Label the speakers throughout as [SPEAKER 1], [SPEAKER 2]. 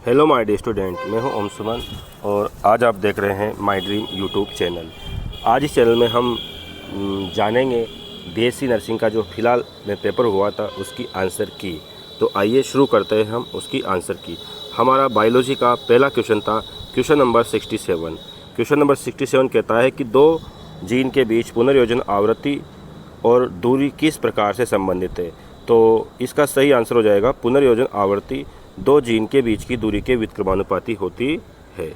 [SPEAKER 1] Hello my dear student, मैं हूं ओम सुमन और आज आप देख रहे हैं माय ड्रीम यूट्यूब चैनल। आज इस चैनल में हम जानेंगे बीएससी नर्सिंग का जो फ़िलहाल में पेपर हुआ था उसकी आंसर की। तो आइए शुरू करते हैं हम उसकी आंसर की। हमारा बायोलॉजी का पहला क्वेश्चन था क्वेश्चन नंबर 67। क्वेश्चन नंबर 67 कहता है कि दो जीन के बीच पुनर्योजन आवृत्ति और दूरी किस प्रकार से संबंधित है। तो इसका सही आंसर हो जाएगा पुनर्योजन आवृत्ति दो जीन के बीच की दूरी के व्युत्क्रमानुपाती होती है।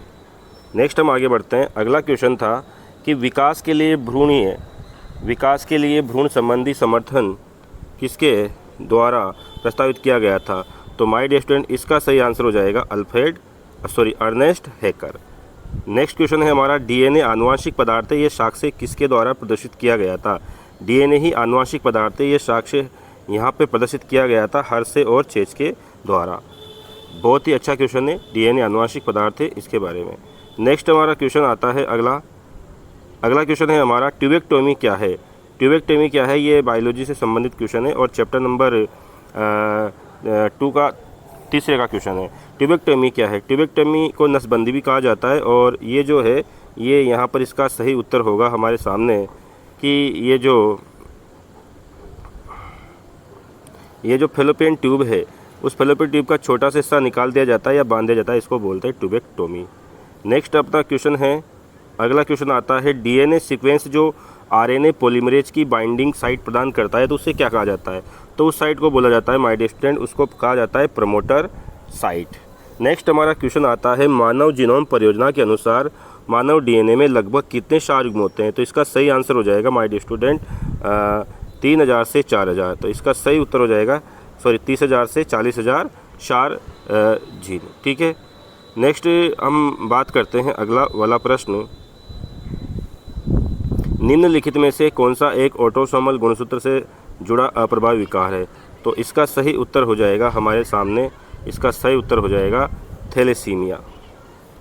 [SPEAKER 1] नेक्स्ट हम आगे बढ़ते हैं। अगला क्वेश्चन था कि विकास के लिए भ्रूण संबंधी समर्थन किसके द्वारा प्रस्तावित किया गया था। तो माय डियर स्टूडेंट, इसका सही आंसर हो जाएगा अर्नेस्ट हैकर। नेक्स्ट क्वेश्चन है हमारा डीएनए आनुवांशिक पदार्थ है, ये साक्ष्य किसके द्वारा प्रदर्शित किया गया था। डीएनए ही आनुवांशिक पदार्थ है, ये साक्ष्य यहाँ पे प्रदर्शित किया गया था हर्शे और चेज के द्वारा। बहुत ही अच्छा क्वेश्चन है, डीएनए आनुवांशिक पदार्थ है इसके बारे में। नेक्स्ट हमारा क्वेश्चन आता है अगला क्वेश्चन है हमारा ट्यूबेक्टोमी क्या है। ट्यूबेक्टोमी क्या है, ये बायोलॉजी से संबंधित क्वेश्चन है और चैप्टर नंबर 2 का तीसरे का क्वेश्चन है। ट्यूबेक्टोमी क्या है। ट्यूबेक्टोमी को नसबंदी भी कहा जाता है और ये जो है ये यहाँ पर इसका सही उत्तर होगा हमारे सामने कि ये जो फेलोपियन ट्यूब है उस फेलोपियन ट्यूब का छोटा सा हिस्सा निकाल दिया जाता है या बांध दिया जाता है, इसको बोलते हैं ट्यूबेक्टोमी। नेक्स्ट अपना क्वेश्चन है, अगला क्वेश्चन आता है डीएनए सीक्वेंस जो आरएनए पॉलीमरेज की बाइंडिंग साइट प्रदान करता है तो उसे क्या कहा जाता है। तो उस साइट को बोला जाता है माय डियर स्टूडेंट, उसको कहा जाता है प्रमोटर साइट। नेक्स्ट हमारा क्वेश्चन आता है मानव जीनोम परियोजना के अनुसार मानव डीएनए में लगभग कितने क्षार युग्म होते हैं। तो इसका सही आंसर हो जाएगा माय डियर स्टूडेंट 3000 से 4000। तो इसका सही उत्तर हो जाएगा 30,000 से 40,000 क्षार जीन। ठीक है। नेक्स्ट हम बात करते हैं अगला वाला प्रश्न, निम्नलिखित में से कौन सा एक ऑटोसोमल गुणसूत्र से जुड़ा अप्रभावी विकार है। तो इसका सही उत्तर हो जाएगा हमारे सामने, इसका सही उत्तर हो जाएगा थैलेसीमिया।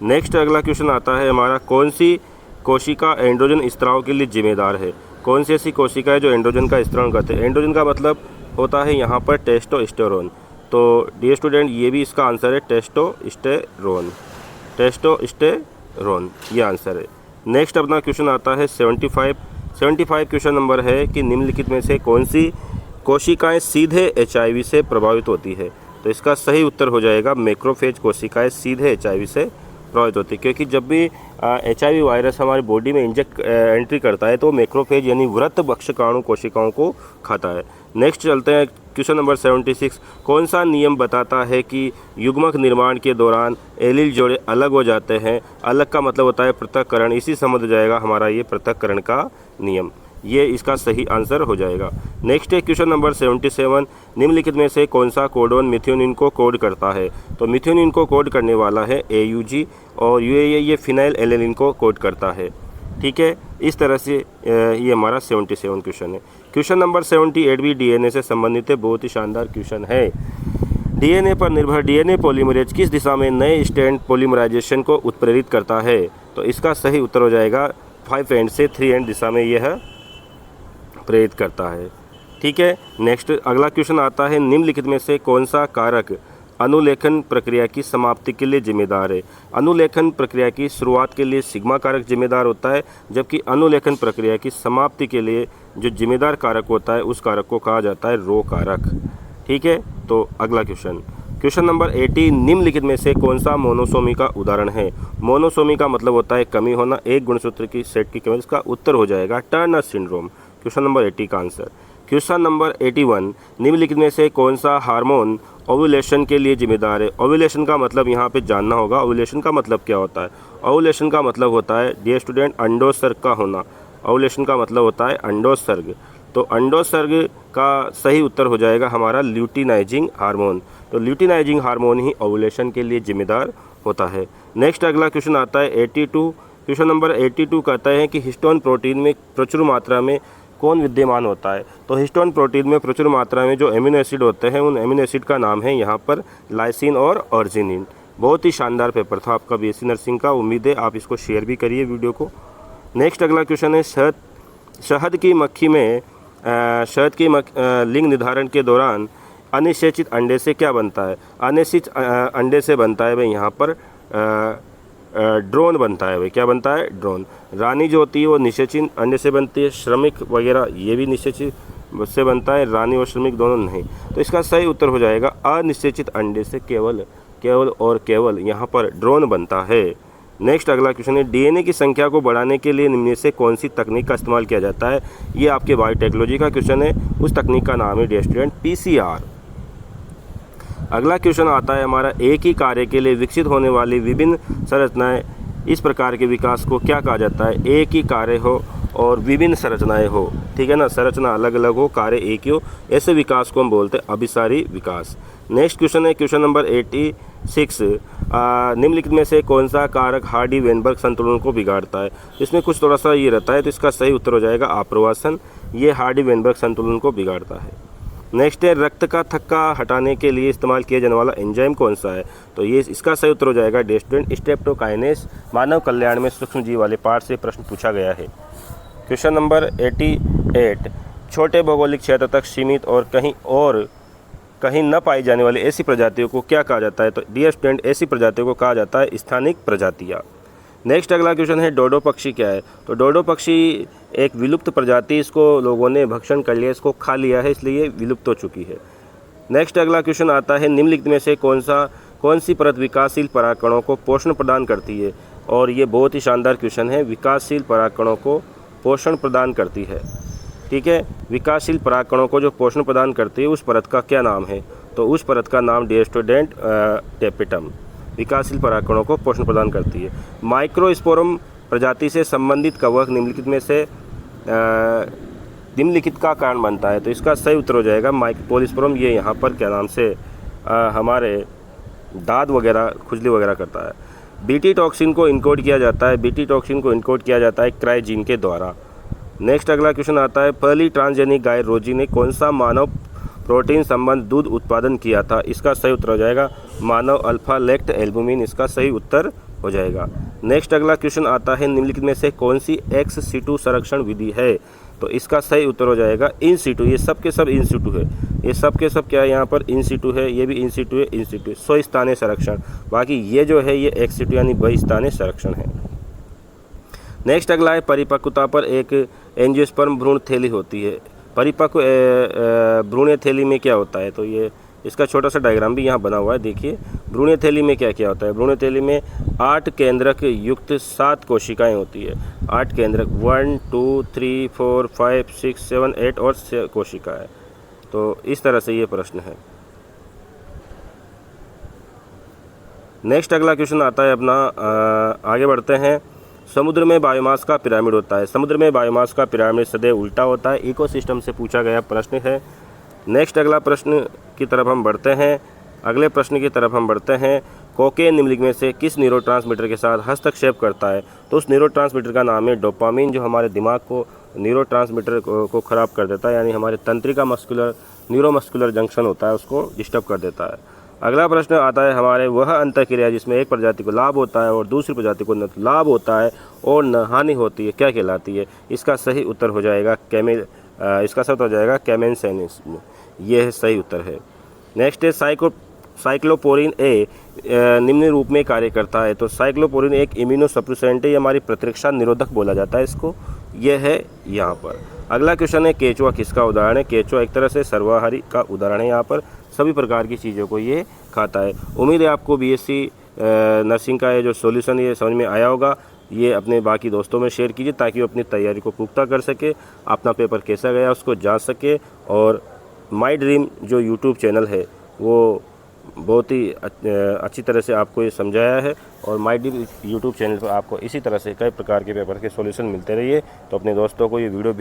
[SPEAKER 1] नेक्स्ट अगला क्वेश्चन आता है हमारा कौन सी कोशिका एंड्रोजन स्त्राव के लिए जिम्मेदार है। कौन सी ऐसी कोशिका है जो एंड्रोजन का स्त्राव करते हैं। एंड्रोजन का मतलब होता है यहाँ पर टेस्टोस्टेरोन। तो डियर स्टूडेंट ये भी इसका आंसर है टेस्टोस्टेरोन, ये आंसर है। नेक्स्ट अपना क्वेश्चन आता है 75 क्वेश्चन नंबर है कि निम्नलिखित में से कौन सी कोशिकाएं सीधे एचआईवी से प्रभावित होती है। तो इसका सही उत्तर हो जाएगा मैक्रोफेज कोशिकाएं सीधे एचआईवी से प्रभावित होती है, क्योंकि जब भी एचआईवी वायरस हमारी बॉडी में एंट्री करता है तो मैक्रोफेज यानी वृत्त भक्षकाणु कोशिकाओं को खाता है। नेक्स्ट चलते हैं क्वेश्चन नंबर 76, कौन सा नियम बताता है कि युग्मक निर्माण के दौरान एलील जोड़े अलग हो जाते हैं। अलग का मतलब होता है पृथक्करण, इसी समझ जाएगा हमारा ये पृथक्करण का नियम, ये इसका सही आंसर हो जाएगा। नेक्स्ट है क्वेश्चन नंबर 77, निम्नलिखित में से कौन सा कोडोन मिथ्योनिन को कोड करता है। तो मिथ्योनिन को कोड करने वाला है AUG और UAA ये फिनाइल एलेनिन को कोड करता है। ठीक है, इस तरह से ये हमारा 77 क्वेश्चन है। क्वेश्चन नंबर 78 भी डीएनए से संबंधित है, बहुत ही शानदार क्वेश्चन है। डीएनए पर निर्भर डीएनए पॉलीमरेज किस दिशा में नए स्ट्रैंड पॉलीमराइजेशन को उत्प्रेरित करता है। तो इसका सही उत्तर हो जाएगा 5 एंड से 3 एंड दिशा में यह प्रेरित करता है। ठीक है। नेक्स्ट अगला क्वेश्चन आता है निम्नलिखित में से कौन सा कारक अनुलेखन प्रक्रिया की समाप्ति के लिए जिम्मेदार है। अनुलेखन प्रक्रिया की शुरुआत के लिए सिग्मा कारक जिम्मेदार होता है, जबकि अनुलेखन प्रक्रिया की समाप्ति के लिए जो जिम्मेदार कारक होता है उस कारक को कहा जाता है रो कारक। ठीक है। तो अगला क्वेश्चन नंबर 80, निम्नलिखित में से कौन सा मोनोसोमी का उदाहरण है। मोनोसोमी का मतलब होता है कमी होना, एक गुणसूत्र की सेट की कमी। इसका उत्तर हो जाएगा टर्नर सिंड्रोम, क्वेश्चन नंबर 80 का आंसर। क्वेश्चन नंबर 81, निम्नलिखित में से कौन सा हार्मोन ओव्यूलेशन के लिए जिम्मेदार है। ओव्यूलेशन का मतलब यहाँ पे जानना होगा, ओव्यूलेशन का मतलब क्या होता है। ओव्यूलेशन का मतलब होता है डियर स्टूडेंट अंडोत्सर्ग का होना। ओव्यूलेशन का मतलब होता है अंडोत्सर्ग। तो अंडोत्सर्ग का सही उत्तर हो जाएगा हमारा ल्यूटिनाइजिंग हार्मोन। तो ल्यूटिनाइजिंग हार्मोन ही ओव्यूलेशन के लिए जिम्मेदार होता है। नेक्स्ट अगला क्वेश्चन आता है 82। क्वेश्चन नंबर 82 कहता है कि हिस्टोन प्रोटीन में प्रचुर मात्रा में कौन विद्यमान होता है। तो हिस्टोन प्रोटीन में प्रचुर मात्रा में जो एमिनो एसिड होते हैं उन एमिनो एसिड का नाम है यहाँ पर लाइसिन और अर्जिनिन। बहुत ही शानदार पेपर था आपका बीएससी नर्सिंग का, उम्मीद है आप इसको शेयर भी करिए वीडियो को। नेक्स्ट अगला क्वेश्चन है शहद की मक्खी में लिंग निर्धारण के दौरान अनिषेचित अंडे से क्या बनता है? अनिश्चित अंडे से बनता है भाई यहाँ पर ड्रोन बनता है भाई। क्या बनता है? ड्रोन। रानी जो होती है वो निषेचित अंडे से बनती है। श्रमिक वगैरह ये भी निषेचित से बनता है, रानी और श्रमिक दोनों नहीं। तो इसका सही उत्तर हो जाएगा अनिषेचित अंडे से केवल और केवल यहाँ पर ड्रोन बनता है। नेक्स्ट अगला क्वेश्चन है, डीएनए की संख्या को बढ़ाने के लिए निम्न में से कौन सी तकनीक का इस्तेमाल किया जाता है? ये आपके बायोटेक्नोलॉजी का क्वेश्चन है। उस तकनीक का नाम है डियर स्टूडेंट पीसीआर। अगला क्वेश्चन आता है हमारा, एक ही कार्य के लिए विकसित होने वाली विभिन्न संरचनाएं, इस प्रकार के विकास को क्या कहा जाता है? एक ही कार्य हो और विभिन्न संरचनाएं हो, ठीक है ना, संरचना अलग अलग हो, कार्य एक ही हो, ऐसे विकास को हम बोलते हैं अभिसारी विकास। नेक्स्ट क्वेश्चन है क्वेश्चन नंबर 86, निम्नलिखित में से कौन सा कारक हार्डी वेनबर्ग संतुलन को बिगाड़ता है? इसमें कुछ थोड़ा सा ये रहता है, तो इसका सही उत्तर हो जाएगा आप्रवासन। ये हार्डी वेनबर्ग संतुलन को बिगाड़ता है। नेक्स्ट है, रक्त का थक्का हटाने के लिए इस्तेमाल किया जाने वाला एंजाइम कौन सा है? तो ये इसका सही उत्तर हो जाएगा डियर स्टूडेंट स्ट्रेप्टोकाइनेस। मानव कल्याण में सूक्ष्म जीव वाले पार्ट से प्रश्न पूछा गया है। क्वेश्चन नंबर 88, छोटे भौगोलिक क्षेत्र तक सीमित और कहीं न पाई जाने वाली ऐसी प्रजातियों को क्या कहा जाता है? तो डियर स्टूडेंट ऐसी प्रजातियों को कहा जाता है स्थानिक प्रजातियाँ। नेक्स्ट अगला क्वेश्चन है, डोडो पक्षी क्या है? तो डोडो पक्षी एक विलुप्त प्रजाति, इसको लोगों ने भक्षण कर लिया, इसको खा लिया है, इसलिए विलुप्त हो चुकी है। नेक्स्ट अगला क्वेश्चन आता है, निम्नलिखित में से कौन सी परत विकासशील परागकणों को पोषण प्रदान करती है? और ये बहुत ही शानदार क्वेश्चन है, विकासशील परागकणों को पोषण प्रदान करती है, ठीक है। विकासशील परागकणों को जो पोषण प्रदान करती है उस परत का क्या नाम है? तो उस परत का नाम डियर स्टूडेंट टेपिटम, विकासशील परागकणों को पोषण प्रदान करती है। माइक्रोस्पोरम प्रजाति से संबंधित कवक निम्नलिखित में से निम्नलिखित का कारण बनता है? तो इसका सही उत्तर हो जाएगा माइक्रोपोलिस्पोरम। ये यहाँ पर क्या नाम से हमारे दाद वगैरह, खुजली वगैरह करता है। बीटी टॉक्सिन को इनकोड किया जाता है, बीटी टॉक्सिन को इनकोड किया जाता है क्राइजीन के द्वारा। नेक्स्ट अगला क्वेश्चन आता है, पहली ट्रांसजेनिक गाय रोजी ने कौन सा मानव प्रोटीन संबंध दूध उत्पादन किया था? इसका सही उत्तर हो जाएगा मानव अल्फा लेक्ट एल्बुमिन, इसका सही उत्तर हो जाएगा। नेक्स्ट अगला क्वेश्चन आता है, निम्नलिखित में से कौन सी एक्स सीटू संरक्षण विधि है? तो इसका सही उत्तर हो जाएगा इन सीटू। ये सब के सब इन सीटू है, ये सब के सब क्या है यहाँ पर इन सीटू है, ये भी इन सीटू है, इन सीटू है, स्वस्थानीय संरक्षण। बाकी ये जो है ये एक्स सीटू यानी बहिस्थानीय संरक्षण है। नेक्स्ट अगला है, परिपक्वता पर एक एंजियोस्पर्म भ्रूण थैली होती है। परिपक्व भ्रूण थैली में क्या होता है? तो ये इसका छोटा सा डायग्राम भी यहाँ बना हुआ है, देखिए। भ्रूण थैली में क्या क्या होता है? भ्रूण थैली में 8 केंद्रक युक्त 7 कोशिकाएं होती है। 8 केंद्रक, 1 2 3 4 5 6 7 8 और 6 कोशिकाएं। तो इस तरह से ये प्रश्न है। नेक्स्ट अगला क्वेश्चन आता है अपना, आगे बढ़ते हैं। समुद्र में बायोमास का पिरामिड होता है। समुद्र में बायोमास का पिरामिड सदैव उल्टा होता है। इकोसिस्टम से पूछा गया प्रश्न है। नेक्स्ट अगला प्रश्न की तरफ हम बढ़ते हैं। अगले प्रश्न की तरफ हम बढ़ते हैं। कोकेन निम्नलिखित में से किस न्यूरोट्रांसमीटर के साथ हस्तक्षेप करता है? तो उस न्यूरोट्रांसमीटर का नाम है डोपामिन, जो हमारे दिमाग को न्यूरोट्रांसमीटर को ख़राब कर देता है, यानी हमारे तंत्रिका न्यूरोमस्कुलर जंक्शन होता है उसको डिस्टर्ब कर देता है। अगला प्रश्न आता है हमारे, वह अंतःक्रिया जिसमें एक प्रजाति को लाभ होता है और दूसरी प्रजाति को न लाभ होता है और न हानि होती है, क्या कहलाती है? इसका सही उत्तर हो जाएगा केमेंसेनिज्म। यह सही उत्तर है। नेक्स्ट है, साइक्लोपोरिन ए निम्न रूप में कार्य करता है। तो साइक्लोपोरिन एक इम्यूनोसप्रेसेंट है, ये हमारी प्रतिरक्षा निरोधक बोला जाता है इसको, यह है यहाँ पर। अगला क्वेश्चन है, केचुआ किसका उदाहरण है? केचुआ एक तरह से सर्वाहारी का उदाहरण है, यहाँ पर सभी प्रकार की चीज़ों को ये खाता है। उम्मीद है आपको बीएससी नर्सिंग का ये जो सॉल्यूशन ये समझ में आया होगा। ये अपने बाकी दोस्तों में शेयर कीजिए ताकि वो अपनी तैयारी को पुख्ता कर सके, अपना पेपर कैसा गया उसको जान सके। और माई ड्रीम जो यूट्यूब चैनल है वो बहुत ही अच्छी तरह से आपको ये समझाया है, और माई ड्रीम यूट्यूब चैनल पर आपको इसी तरह से कई प्रकार के पेपर के सॉल्यूशन मिलते रहिए। तो अपने दोस्तों को ये वीडियो